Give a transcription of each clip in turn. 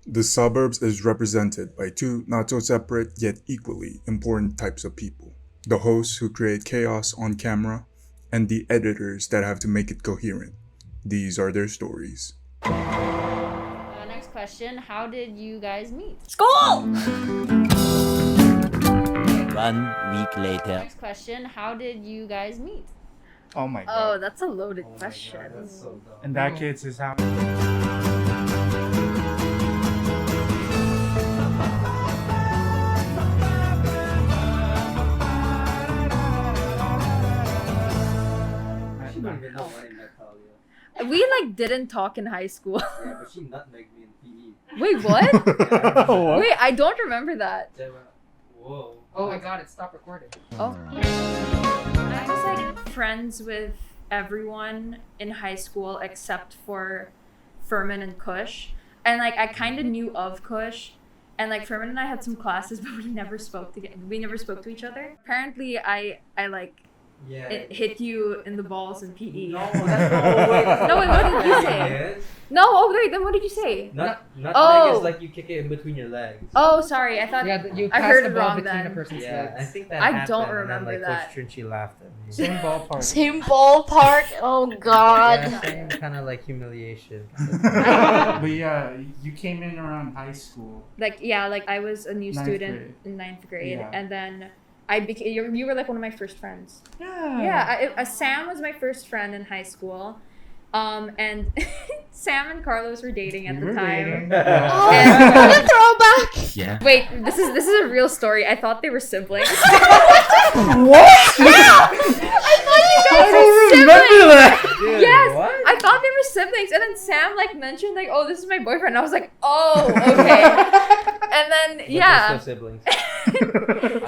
The Saberbs is represented by two not so separate yet equally important types of people. The hosts who create chaos on camera, and the editors that have to make it coherent. These are their stories. Next question, how did you guys meet? School! 1 week later. Next question, how did you guys meet? Oh my Oh, god. that's a loaded question. That's so dumb. In that case, is how. She don't even know when I met Talia. We didn't talk in high school. Yeah, but she nutmegged me in PE. Wait, what? What? Wait, I don't remember that. Whoa. Oh my god, it stopped recording. Oh. I was friends with everyone in high school except for Ferman and Kush. And I kind of knew of Kush. And Ferman and I had some classes, but we never spoke to each other. Apparently, I Yeah. it hit you in the balls in PE. No, that's no way. No, wait, what did you say? Yes. No, oh wait, then what did you say? Nutmeg Oh. is like you kick it in between your legs. Oh, sorry, I thought Yeah, you I passed heard the it ball wrong between then. a person's Yeah, legs. I think that I happened. don't and remember then, that. Coach Trinchi laughed at me. Same ballpark. Same ballpark? Oh god. Yeah, same kind of humiliation. But yeah, you came in around high school. I was a new Ninth student grade. in 9th grade, Yeah. and then I became. You were one of my first friends. Yeah. Yeah, Sam was my first friend in high school, and Sam and Karlos were dating at We the were time. dating. Oh, And- what a throwback! Yeah. Wait, this is a real story. I thought they were siblings. What? I thought you guys were remember siblings. that. Dude, Yes, What? I thought they were siblings, and then Sam mentioned oh, this is my boyfriend. And I was like, oh, okay. And then But yeah. they're still siblings.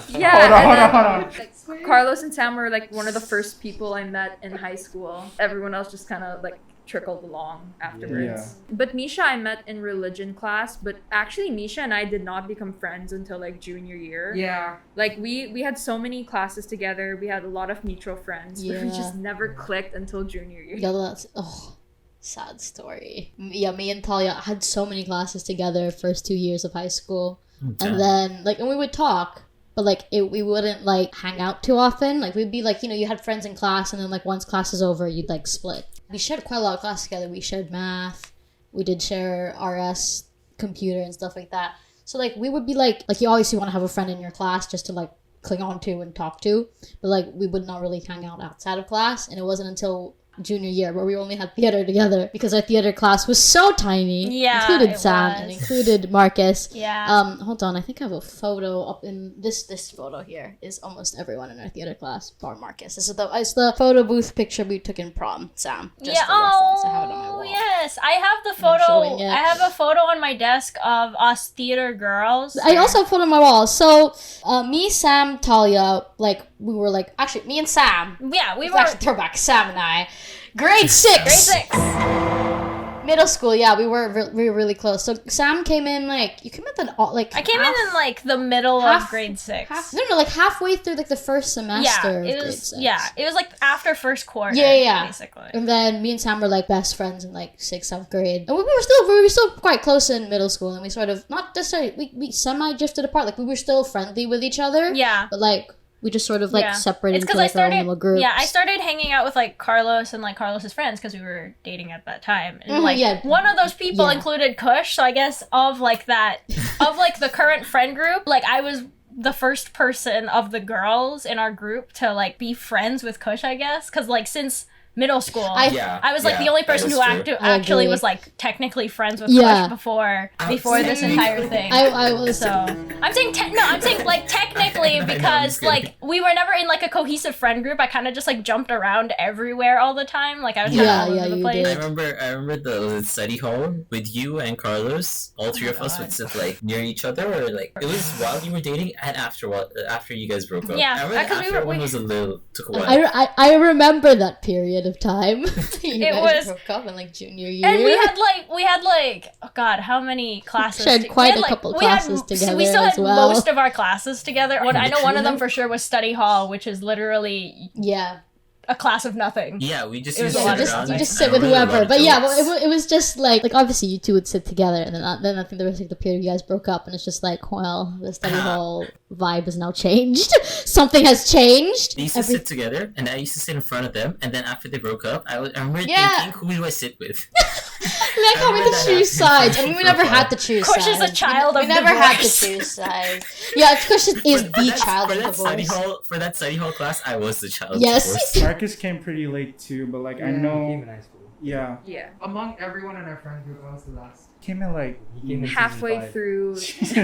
Yeah, Hold on. Carlos and Sam were one of the first people I met in high school. Everyone else just kind of trickled along afterwards. Yeah. But Mischa I met in religion class, but actually Mischa and I did not become friends until junior year. Yeah. We had so many classes together. We had a lot of mutual friends, but we Yeah. just never clicked until junior year. Yeah, that's sad story. Yeah, me and Talia had so many classes together first 2 years of high school, and then and we would talk, but we wouldn't hang out too often. We'd be you had friends in class, and then once class is over, you'd split. We shared quite a lot of class together. We shared math. We did share RS, computer, and stuff like that. So we would be you obviously want to have a friend in your class just to cling on to and talk to, but we would not really hang out outside of class. And it wasn't until junior year where we only had theater together because our theater class was so tiny. Yeah, Included it Sam was. and included Marcus. Yeah. Hold on, I think I have a photo up in this photo here is almost everyone in our theater class bar Marcus. This is the photo booth picture we took in prom, Sam. Just Yeah. for reference. I have it on my Oh, wall. yes. I have the I'm photo. showing it. I have a photo on my desk of us theater girls. I also have a photo on my wall. So, me, Sam, Talia, we were actually me and Sam. Yeah, we It's were actually throwback. Sam and I, grade 6. grade 6. Middle school, yeah, we were really close. So Sam came in you came in I came in the middle half- of grade 6. halfway through the first semester. yeah, of it grade was 6. it was after first quarter. Yeah. Basically. And then me and Sam were best friends in 6th, 7th grade, and we were still quite close in middle school. And we sort of not necessarily we semi drifted apart. We were still friendly with each other. Yeah. But we just sort of Yeah. separated It's into because I our own started. little groups. Yeah, I started hanging out with Carlos and Carlos's friends because we were dating at that time. And yeah. one of those people Yeah. included Kush. So I guess of that of the current friend group, I was the first person of the girls in our group to be friends with Kush. I guess because since middle school, I was the only person who actually agree. was technically friends with Yeah. Kush before this entire thing. I was So I'm saying technically because we were never in a cohesive friend group. I kind of just jumped around everywhere all the time. I was Yeah, all yeah, over the you place. did. I remember the study hall with you and Carlos. All three of us would sit near each other, or it was while you were dating and after you guys broke up. Yeah, I remember 'cause after one was took a while. I remember that period of time. You It guys was- broke up in junior year. And we had oh god, how many classes? Shared we quite had, a couple we had- classes together We still as had well. most of our classes together. I know one of them for sure was study hall, which is literally Yeah. a class of nothing. Yeah, we just It was used a to lot sit of around you drama. just and sit with really whoever. write But yeah, jokes. well, it was just like obviously you two would sit together, and then I think there was like the period you guys broke up, and it's just like, well, the study hall vibe has now changed. Something has changed. They used to sit together, and I used to sit in front of them. And then after they broke up, I remember Yeah. thinking, who do I sit with? like how we remember had that to choose happening sides. for I mean, we a never while. had to choose Kush sides. is a child we of never had to divorce. choose sides. Yeah, Kush is For the that- child for of that study divorce. hall for that study hall class. I was the child. Yes. Of divorce. Marcus came pretty late too, but like I He know, came in high school. yeah, Yeah. Among everyone in our friend group, I was the last. came in like He came in Halfway season 5. through.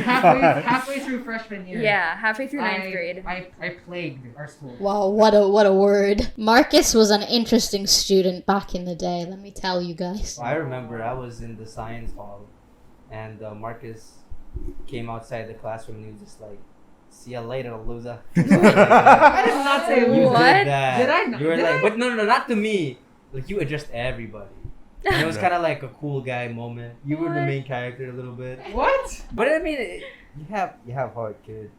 halfway through freshman year. Yeah, halfway through ninth I- grade. I plagued our school. Wow, what a word. Marcus was an interesting student back in the day, let me tell you guys. I remember I was in the science hall, and Marcus came outside the classroom and he was just like, "See ya later, loser." I did not say You loser. What? did that. Did I not- You were did like, I? but no, not to me. Like you addressed everybody. And it was kind of like a cool guy moment. You were the What? main character a little bit. What? But I mean, you have heart, kid.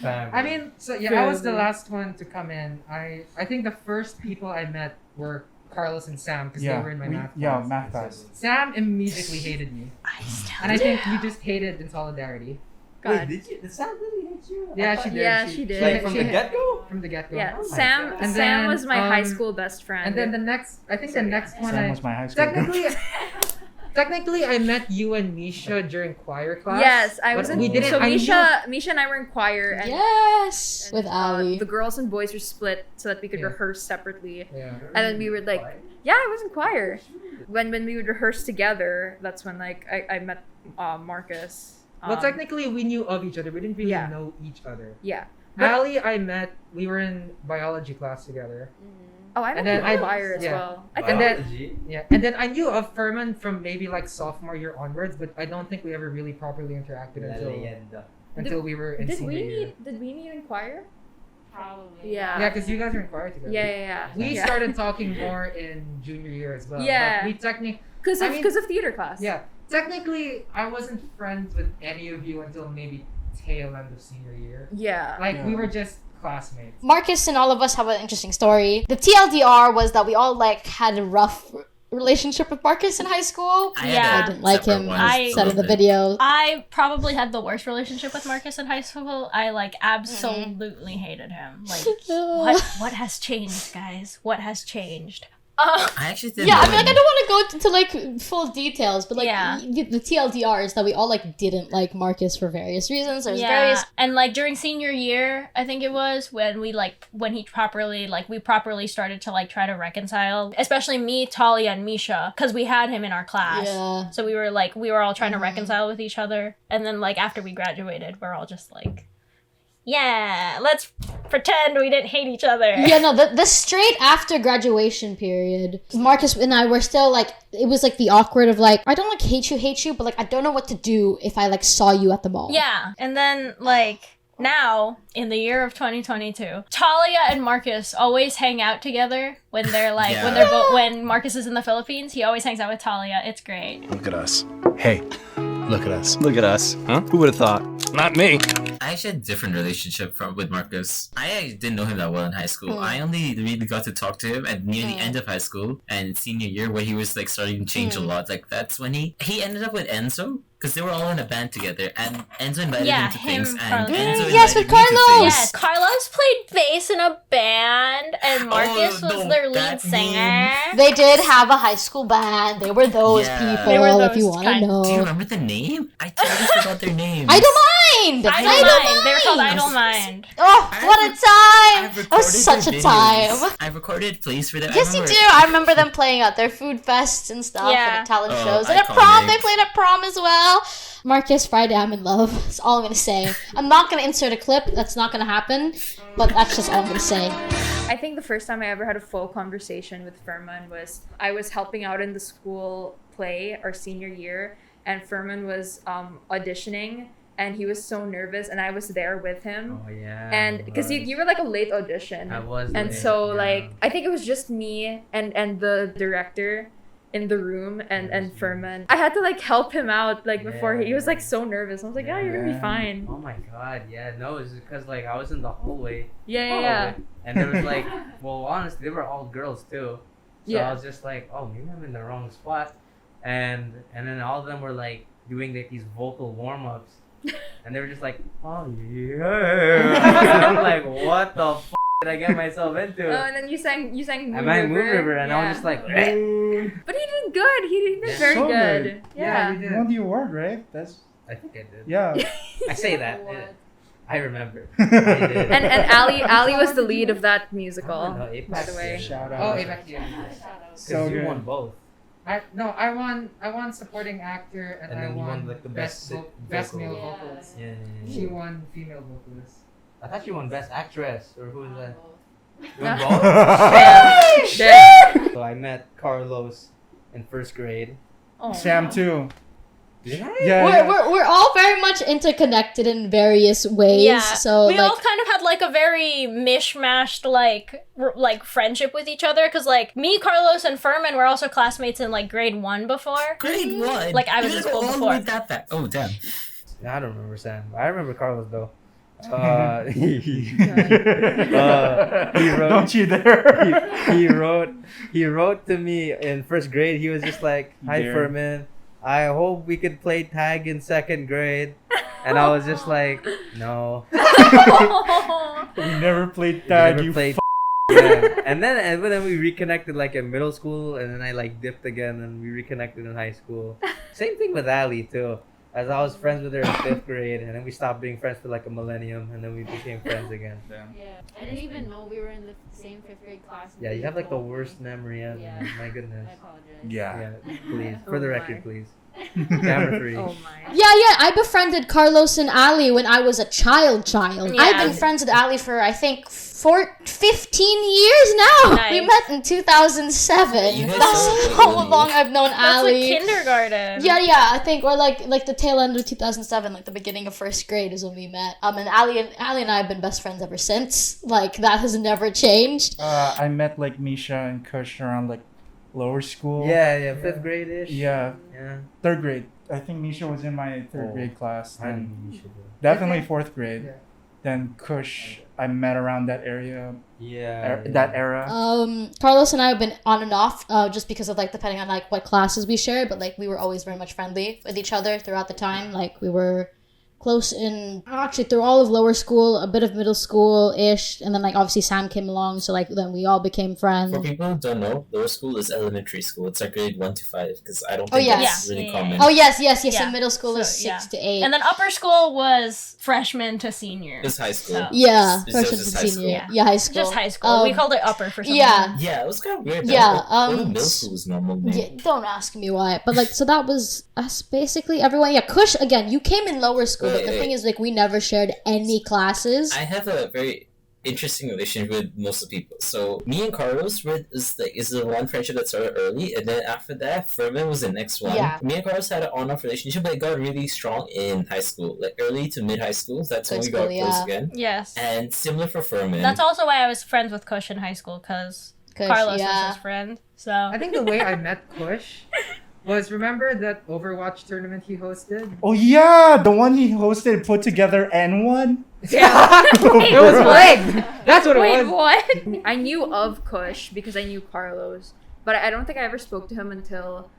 Family. I mean, so yeah, I was the last one to come in. I think the first people I met were Karlos and Sam because yeah, they were in my math yeah, class. math class. Sam immediately hated me, I still and I think you just hated in solidarity. Wait, God. did Sam really hate you? Yeah, I she thought- did. Yeah, she did. Like from the She- get go. From the get go. Yeah, Oh my Sam. God. And Sam then, was my high um, school best friend. And then the next, I think the next one, Sam was my high school. technically, I met you and Mischa during choir class. yes, I but was in. We didn't. So I knew- Mischa and I were in choir, and Yes! With and, Allie. the girls and boys were split so that we could Yeah. rehearse separately. Yeah. And then we were like, yeah, I was in choir. When we would rehearse together, that's when like I met Marcus. Well, technically, we knew of each other. We didn't really Yeah. know each other. Yeah. But- Allie, I met. We were in biology class together. Oh, I And met then you in choir as yeah. well. I And think then- Biology? Yeah, and then I knew of Ferman from maybe like sophomore year onwards, but I don't think we ever really properly interacted La until leyenda. we were in did senior we year. meet in choir? Probably. Yeah. Yeah, because you guys were in choir together. Yeah. We yeah. started talking more in junior year as well. Yeah. But we technically, because I of mean- theater class. yeah, technically, I wasn't friends with any of you until maybe tail end of senior year. Yeah. Like we Yeah. were just classmates. Marcus and all of us have an interesting story. The TLDR was that we all like had a rough relationship with Marcus in high school. I Yeah. had I a didn't like separate him. one. I Said in the Loved it. video. I probably had the worst relationship with Marcus in high school. I like absolutely hated him. Like what has changed, guys? What has changed? I actually did. Yeah, I mean, like, I don't want to go into like full details, but like Yeah. the TLDR is that we all like didn't like Marcus for various reasons. There's Yeah, various. and like during senior year, I think it was when we properly started to like try to reconcile, especially me, Talia, and Mischa, because we had him in our class. Yeah. So we were all trying to Mhm. reconcile with each other, and then like after we graduated, we're all just like, yeah, let's pretend we didn't hate each other. Yeah, no, the straight after graduation period, Marcus and I were still like, it was like the awkward of like, I don't like hate you, but like I don't know what to do if I like saw you at the mall. Yeah, and then like now in the year of 2022, Talia and Marcus always hang out together when they're like Yeah. when Marcus is in the Philippines. He always hangs out with Talia. It's great. Look at us. Hey, look at us. Look at us. Huh? Who would have thought? Not me. I actually had a different relationship with Marcus. I didn't know him that well in high school. I only really got to talk to him at near the end of high school and senior year where he was like starting to change a lot. Like that's when he ended up with Enzo because they were all in a band together and Enzo invited him to things and Carlos. Enzo Yes, invited with me to Karlos. things. Yes, Carlos played bass in a band, and Marcus was no, their lead that singer. They did have a high school band. They were those Yeah. people, They were if you those want to kind. know. Do you remember the name? I totally forgot their name. I don't mind! I don't Idle Mind. They were called mind! Idle Mind. Oh, what a time! It was such a time. I've recorded plays for them. Yes, you do. I remember them playing at their food fests and stuff, Yeah. and at talent Oh, shows. And at prom, iconic. they played at prom as well. Marcus, Friday, I'm in love. That's all I'm gonna say. I'm not gonna insert a clip. That's not gonna happen. But that's just all I'm gonna say. I think the first time I ever had a full conversation with Ferman was I was helping out in the school play our senior year, and Ferman was auditioning, and he was so nervous, and I was there with him. Oh yeah. And because you were like a late audition, I was and late, so yeah. like I think it was just me and the director, in the room and Ferman. I had to like help him out like before he was like so nervous. I was like, yeah, you're gonna be fine. Oh my god, yeah, no, it's because like I was in the hallway. Yeah. And there was like, well, honestly, they were all girls too. So Yeah. I was just like, oh, maybe I'm in the wrong spot. And then all of them were like doing like these vocal warm ups, and they were just like, oh yeah. I'm like, what the f did I get myself into? Oh, and then you sang Moon I sang Moon River, and I Yeah. was just like, But he did good. He did very So good. good. Yeah. You won the award, right? That's I think I did. yeah. I say that. I remember. I did. And Allie was the lead of that musical, No, by Apex the way. did. Shout Oh, out. Apex, yeah. So you good. won both. I won supporting actor and And I then you won won, like, the best best vocal. male Yeah. vocalist. Yeah. She won female vocalist. I thought you won best actress, or who was that? You No. won both. Damn. So I met Karlos in first grade. Oh. Sam too. Did I? Yeah. We're all very much interconnected in various ways. Yeah, So we like all kind of had like a very mishmashed like friendship with each other because like me, Carlos, and Ferman were also classmates in like grade 1 before. Grade 1? Like, I was You in go school all the before. way that back. Oh, damn. I don't remember Sam. I remember Carlos though. He wrote. Don't you dare. He wrote to me in first grade. He was just like, "Hi, Dear. Ferman. I hope we could play tag in second grade." And I was just like, "No." We never played We tag. never You played. Yeah. And then we reconnected like in middle school, and then I like dipped again, and we reconnected in high school. Same thing with Allie too. As I was friends with her in fifth grade, and then we stopped being friends for like a millennium, and then we became friends again. Yeah, I didn't even know we were in the same fifth grade class. Yeah, you have like the worst memory ever. Yeah. My goodness. I apologize. Yeah. Yeah, please. For the Oh record, my. please. Camera 3. Oh my. yeah, I befriended Carlos and Allie when I was a child. Yeah. I've been friends with Allie for I think 15 years now. Nice. We met in 2007. You guys That's are how really long I've known That's like Allie. kindergarten. Yeah, I think, or like the tail end of 2007, like the beginning of first grade is when we met. And Allie and I have been best friends ever since. Like that has never changed. I met like Mischa and Kush around like lower school. Yeah, 5th grade ish. Yeah. Yeah. Third grade. I think Mischa was in my third Oh. grade class. I Then knew you should do. definitely fourth grade. Yeah. Then Kush, I met around that area, Yeah. that era. Carlos and I have been on and off, just because of like depending on like what classes we shared, but like we were always very much friendly with each other throughout the time. Like we were close in actually through all of lower school, a bit of middle school ish, and then like obviously Sam came along, so like then we all became friends. For people who don't know, lower school is elementary school. It's like grade 1 to 5 because I don't Oh, think yes. that's Yeah. really Yeah. common. Oh yes. Yeah. And middle school is So, 6 to 8. And then upper school was freshman to senior. It's high school. So- yeah, It's freshman just to high senior. school. Yeah, high school. Just high school. We Um, called it upper for some yeah. reason. Yeah, it was kind of weird. Yeah, Middle school is normal. Man. Yeah, don't ask me why, but like, so that was us basically. Everyone, yeah. Kush, again, you came in lower school, but the Right. thing is, like, we never shared any classes. I have a very interesting relationship with most of the people. So me and Carlos is the one friendship that started early, and then after that, Ferman was the next one. Yeah. Me and Carlos had an on-off relationship, but it got really strong in high school, like early to mid high school. That's when High we got school, close yeah. again. Yes. And similar for Ferman. That's also why I was friends with Kush in high school, because Kush, Carlos yeah. was his friend. So I think the way I met Kush was, remember that Overwatch tournament he hosted? Oh yeah, the one he hosted, put together, and won. Yeah. It was rigged. That's what it Wait, was. what? I knew of Kush because I knew Karlos, but I don't think I ever spoke to him until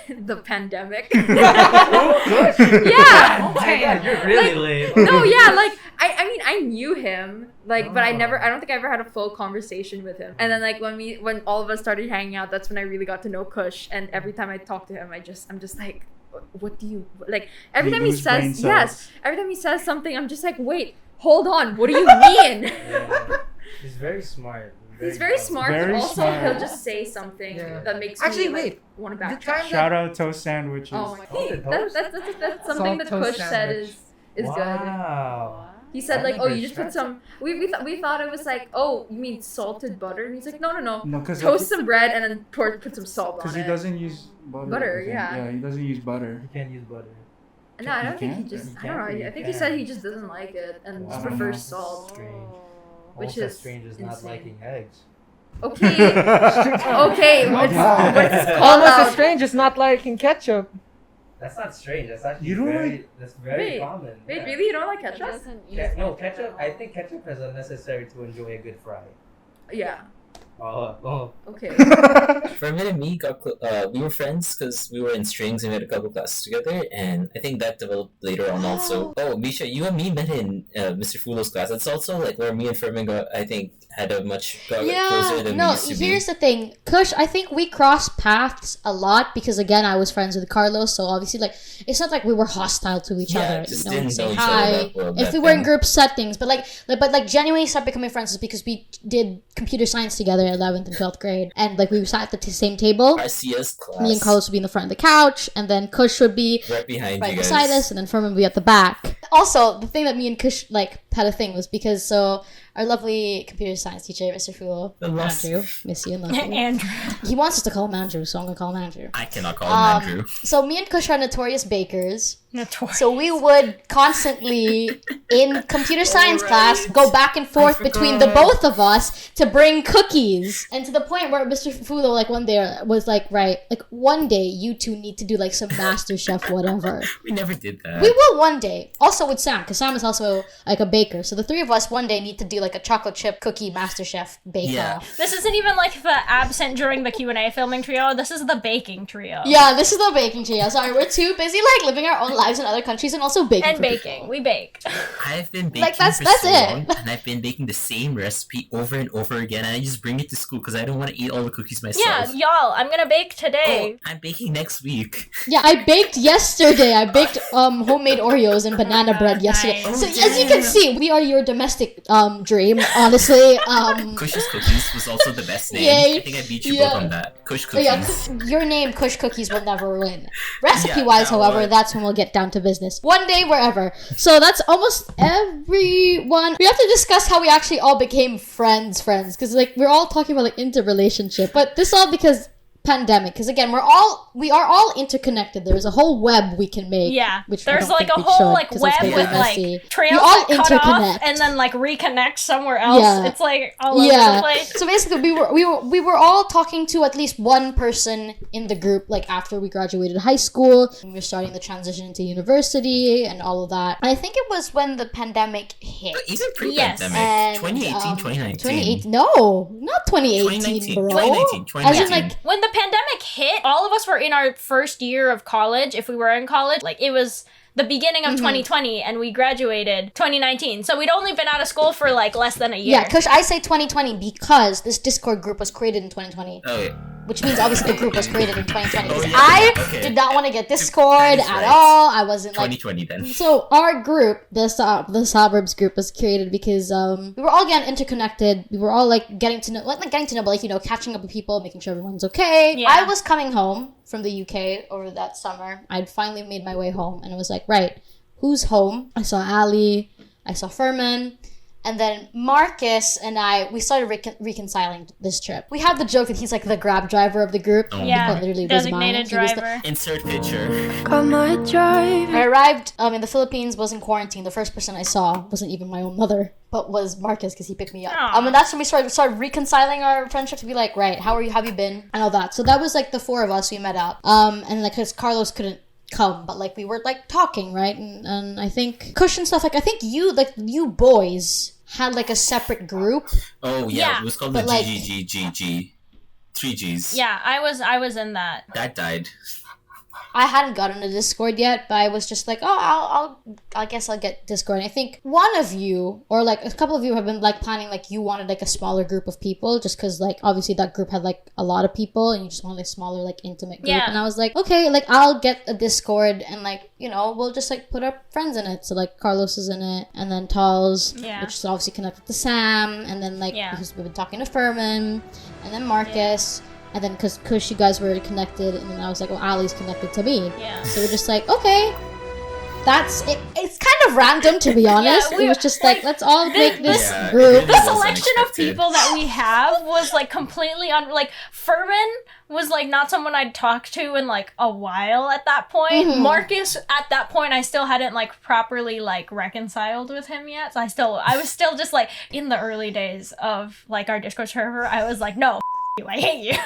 the pandemic. Yeah. Oh my god, you're really late. No, yeah, like I mean I knew him, like, but I don't think I ever had a full conversation with him. And then like when all of us started hanging out, that's when I really got to know Kush. And every time I talk to him, I'm just like, what do you like? Every You time he lose brain says cells. every time he says something, I'm just like, wait, hold on, what do you mean? Yeah. He's very smart. He's very smart, Very but also smart. he'll just say something Yeah. that makes Actually, me wait. want to The backtrack. time Shout out toast sandwiches. Oh my Salted god, toast? that's something that Salt Kush toast said sandwich. is good. Wow. He said I like, think oh, they're you just put expensive. some. We thought it was like, oh, you mean salted butter? And he's like, no, No, because toast some bread and then put some salt on because it. he doesn't use butter. Butter, I think. yeah. Yeah, he doesn't use butter. You can't use butter. No, I don't You think he can't? just. You I don't know. can't, I think you he said can. he just doesn't like it and Wow. just I don't prefers know. salt. Strange. Which Also is strange is not insane. liking eggs. Okay. Okay. What's called Almost out? as strange as not liking ketchup. That's not strange. That's actually You don't very, that's very Wait, common. Wait, Yeah. really? You don't like It ketchup? doesn't use No, ketchup. I think ketchup is unnecessary to enjoy a good fry. Yeah. Oh. Okay. Ferman and me we were friends because we were in strings and we had a couple classes together, and I think that developed later on also. Oh, Mischa, you and me met in Mr. Fulo's class. That's also like where me and Ferman got, I think, had a got closer than we no, used to be. here's the thing. Kush, I think we crossed paths a lot because, again, I was friends with Karlos, so obviously, like, it's not like we were hostile to each other. Just You know, didn't say know each other hi. that well If back we were in then. group settings, but genuinely started becoming friends is because we did computer science together in 11th and 12th grade, and like we sat at the same table. RCS class. Me and Carlos would be in the front of the couch, and then Kush would be right behind right you guys. beside us, and then Ferman would be at the back. Also, the thing that me and Kush like had a thing was because our lovely computer science teacher, Mr. Fool, Andrew, miss you and love you. Andrew. He wants us to call him Andrew, so I'm gonna call him Andrew. I cannot call him Andrew. So me and Kush are notorious bakers. Notorious. So we would constantly, in computer science class, go back and forth between the both of us to bring cookies. And to the point where Mr. Fulo, like, one day was like, right, like, one day you two need to do, like, some Master Chef whatever. We never did that. We will one day. Also with Sam, because Sam is also, like, a baker. So the three of us one day need to do, like, a chocolate chip cookie Master Chef bake-off. This isn't even like the absent during the Q&A filming trio. This is the baking trio. Yeah, this is the baking trio. Sorry, we're too busy, like, living our own lives in other countries and also baking. And for baking. people. We bake. I've been baking Like, that's for it. so long, and I've been baking the same recipe over and over again, and I just bring it to school because I don't want to eat all the cookies myself. Yeah, y'all, I'm gonna bake today. I'm baking next week. Yeah, I baked yesterday. I baked homemade Oreos and banana bread yesterday. Nice. So as you can see, we are your domestic dream, honestly. Kush's Cookies was also the best name. Yay. I think I beat you Yeah. both on that. Kush Oh, Cookies. yeah, your name, Kush Cookies, will never win. Recipe-wise, Yeah, however, one. that's when we'll get down to business. One day, wherever. So that's almost everyone. We have to discuss how we actually all became friends, because like we're all talking about like interrelationship, but this all because pandemic. Because again, we are all interconnected. There's a whole web we can make. Yeah, which I there's don't like think a we whole should, like 'cause web it's very with messy. like trails We all that cut off interconnect. and then like reconnect somewhere else. Yeah. It's like all over the place. So basically, we were all talking to at least one person in the group. Like after we graduated high school, we were starting the transition into university and all of that. And I think it was when the pandemic hit. Even Yes. pre-pandemic. And, 2018, 2019. 2018? No, not 2018, bro. 2019. As in, like, When the pandemic hit, all of us were in our first year of college. If we were in college, like it was the beginning of 2020 and we graduated 2019. So we'd only been out of school for like less than a year. yeah, Kush, I say 2020 because this Discord group was created in 2020. Oh, yeah. Which means obviously the group was created in 2020. Oh, Because yeah. I Okay. did not want to get Discord That is at right. all. I wasn't like 2020 then. So our group, the Saberbs group, was created because we were all getting interconnected. We were all like getting to know, like not getting to know, but like, you know, catching up with people, making sure everyone's okay. Yeah. I was coming home from the UK over that summer. I'd finally made my way home, and I was like, right, who's home? I saw Allie, I saw Ferman. And then Marcus and we started reconciling this trip. We had the joke that he's like the Grab driver of the group. Oh. Yeah, But literally was mine. designated He was the- driver. Insert picture. I arrived in the Philippines, was in quarantine. The first person I saw wasn't even my own mother, but was Marcus because he picked me up. Aw. And that's when we started reconciling our friendship to be like, right, how are you? Have you been? And all that. So that was like the four of us we met up. And like, because Karlos couldn't come, but like we were like talking, right? And I think Kush and stuff, like I think you boys had like a separate group. Oh, yeah. Yeah. It was called But, the like- GGGGG. 3Gs. Yeah, I was in that. That died. I hadn't gotten a Discord yet, but I was just like, oh, I guess I'll get Discord. And I think one of you, or like a couple of you, have been like planning, like you wanted like a smaller group of people, just because like obviously that group had like a lot of people, and you just want like smaller, like intimate group. Yeah. And I was like, okay, like I'll get a Discord, and like, you know, we'll just like put our friends in it. So like Karlos is in it, and then Tals, Yeah. which is obviously connected to Sam, and then like Yeah. because we've been talking to Ferman, and then Marcus. And then, because Kush, you guys were connected, and then I was like, well, Allie's connected to me. Yeah. So we're just like, okay. that's it. It's kind of random, to be honest. It was just like, let's all make this group. The selection of people that we have was like completely like Ferman was like not someone I'd talked to in like a while at that point. Marcus at that point I still hadn't like properly like reconciled with him yet. So I was still just like in the early days of like our Discord server. I was like, no, you, I hate you.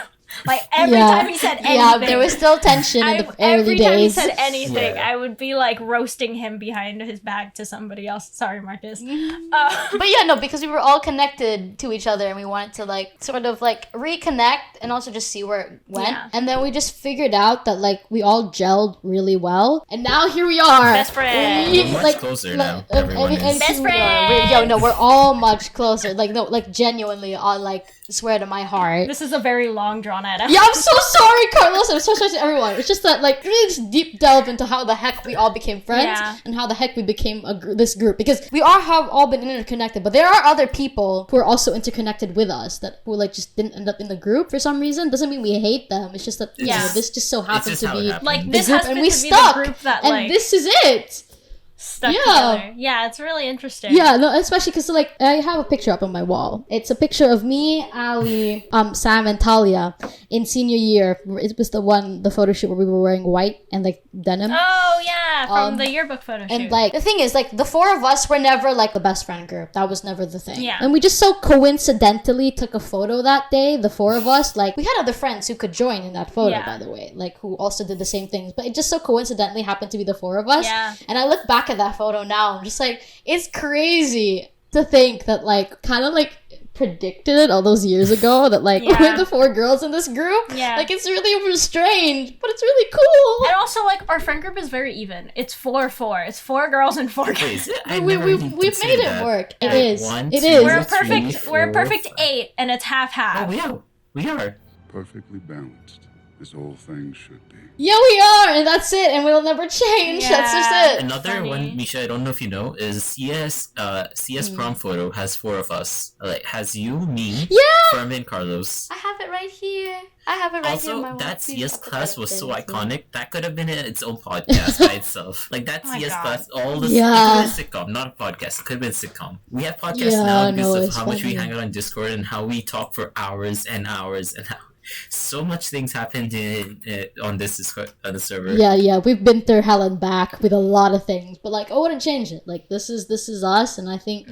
Like every time he said anything, yeah, there was still tension in the early every days. time he said anything, I would be like roasting him behind his back to somebody else. Sorry, Marcus. But yeah, no, because we were all connected to each other and we wanted to like sort of like reconnect and also just see where it went. Yeah. And then we just figured out that like we all gelled really well. And now here we are. Best friends. We're much closer now. Everyone is. Best friends. No, we're all much closer. Like, no, like genuinely, I like swear to my heart. This is a very long drawn out. Yeah, I'm so sorry, Karlos. I'm so sorry to everyone. It's just that, like, really just deep delve into how the heck we all became friends and how the heck we became this group. Because we all have all been interconnected, but there are other people who are also interconnected with us who, like, just didn't end up in the group for some reason. Doesn't mean we hate them. It's just that, you know, this just so happened to be like the this group, has and been we to be stuck. the group that, and like, this is it. Stuck together. Yeah, it's really interesting. Yeah, no, especially because like I have a picture up on my wall. It's a picture of me, Allie, Sam, and Talia in senior year. It was the photo shoot where we were wearing white and like denim. Oh yeah, from the yearbook photo shoot. And like the thing is, like the four of us were never like the best friend group. That was never the thing. Yeah. And we just so coincidentally took a photo that day. The four of us, like we had other friends who could join in that photo, by the way, like who also did the same things. But it just so coincidentally happened to be the four of us. Yeah. And I look back at that photo now. I'm just like, it's crazy to think that like kind of like predicted it all those years ago that like we're the four girls in this group. Yeah. Like it's really strange, but it's really cool. And also like our friend group is very even. It's 4-4. It's 4 girls and 4 guys. We've made it work. It is. One, It two, is. We're a perfect 8 and it's half. Oh, we are. Perfectly balanced, as all things should be. Yeah, we are, and that's it, and we'll never change. Yeah. That's just it. Another one, Mischa, I don't know if you know, is CS prom photo has 4 of us. Like has you, me, Ferman, Karlos. I have it right here. I have it right here. Also, that CS class was so iconic. That could have been its own podcast by itself. Like that CS class, all this. It could have been a sitcom, not a podcast. It could have been a sitcom. We have podcasts now because of how much we hang out on Discord and how we talk for hours and hours and hours. So much things happened on this Discord, on the server. Yeah, we've been through hell and back with a lot of things, but like I wouldn't change it. Like this is us, and I think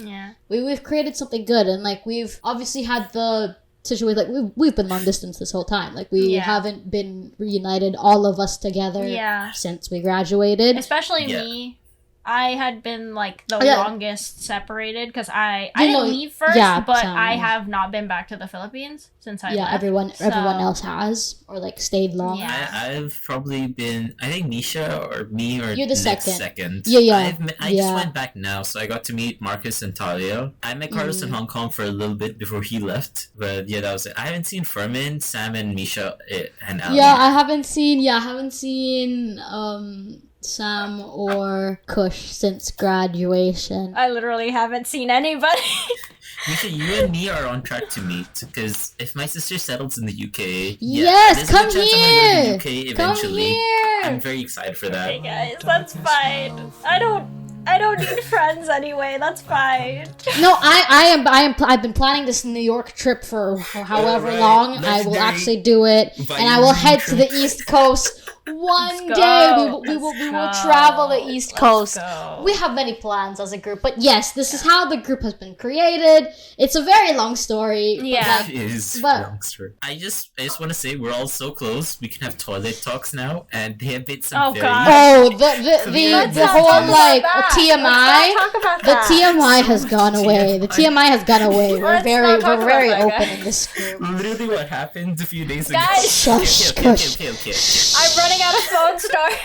we've created something good, and like we've obviously had the situation like we've been long distance this whole time. Like we haven't been reunited, all of us together, since we graduated. Especially me. I had been like the longest separated because I didn't leave first, but I have not been back to the Philippines since I left. Yeah, everyone else has or like stayed long. Yeah. I've probably been. I think Mischa or me or you're the next second. Yeah. I just went back now, so I got to meet Marcus and Talia. I met Karlos in Hong Kong for a little bit before he left, but yeah, that was it. I haven't seen Ferman, Sam, and Mischa and Allie. Yeah, I haven't seen Sam or Kush since graduation. I literally haven't seen anybody. Mischa, you and me are on track to meet because if my sister settles in the UK, yes, come there's a chance I'm gonna go to the UK eventually. Come here. I'm very excited for that. Okay, guys, that's fine. I don't need friends anyway. That's fine. No, I've been planning this New York trip for however long. I will actually do it, and I will head to the East Coast. One day we will travel the East Coast. We have many plans as a group, but yes, this is how the group has been created. It's a very long story. Yeah, it is a long story. I just want to say we're all so close. We can have toilet talks now, and they have made some the whole like TMI. The TMI has gone away. The TMI has gone away. We're very open in this group. Literally, what happened a few days ago. Guys, shush, okay. I'm running out of phone story.